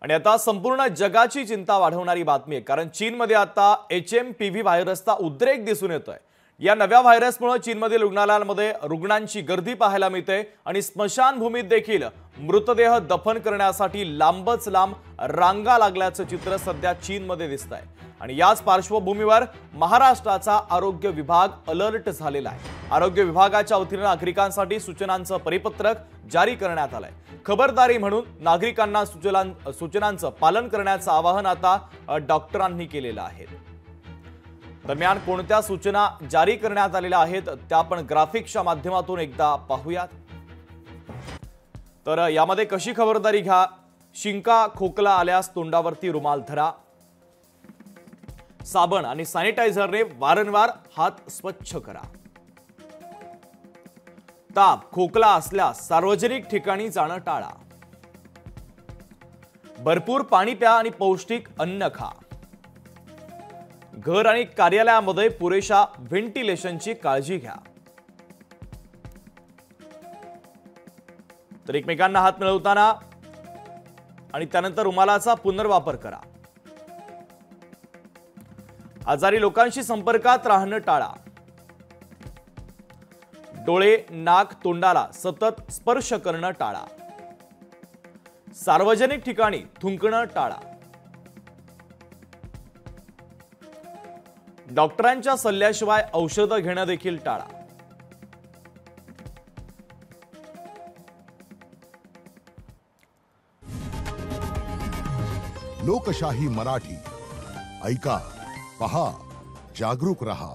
आणि आता संपूर्ण जगाची चिंता वाढवणारी बातमी आहे, कारण चीनमध्ये आता HMPV व्हायरसचा उद्रेक दिसून येतोय। या नव्या व्हायरसमुळे चीनमधील रुग्णालयांमध्ये रुग्णांची गर्दी पाहायला मिळते आणि स्मशानभूमीत देखील मृतदेह दफन करण्यासाठी लांबच लांब रांगा लागल्याचं चित्र सध्या चीनमध्ये दिसतंय। आणि याच पार्श्वभूमीवर महाराष्ट्राचा आरोग्य विभाग अलर्ट झालेला आहे। आरोग्य विभागाच्या वतीने नागरिकांसाठी सूचनांचं परिपत्रक जारी करण्यात आलंय। खबरदारी म्हणून नागरिकांना सूचनांचं पालन करण्याचं आवाहन आता डॉक्टरांनी केलेलं आहे। दरम्यान कोणत्या सूचना जारी करण्यात आलेल्या आहेत त्या आपण ग्राफिक्सच्या माध्यमातून एकदा पाहूयात। तर यामध्ये कशी खबरदारी घ्या, शिंका खोकला आल्यास तोंडावरती रुमाल धरा, साबण आणि सॅनिटायझरने वारंवार हात स्वच्छ करा, ताप खोकला असल्यास सार्वजनिक ठिकाणी जाणं टाळा, भरपूर पाणी प्या आणि पौष्टिक अन्न खा, घर आणि कार्यालयामध्ये पुरेशा व्हेंटिलेशनची काळजी घ्या, तर एकमेकांना हात मिळवताना आणि त्यानंतर रुमालाचा पुनर्वापर करा, आजारी लोकांशी संपर्कात राहणं टाळा, डोळे नाक तोंडाला सतत स्पर्श करणं टाळा, सार्वजनिक ठिकाणी थुंकणं टाळा, डॉक्टरांच्या सल्ल्याशिवाय औषधं घेणं देखील टाळा। लोकशाही मराठी ऐका, पहा, जागरूक रहा।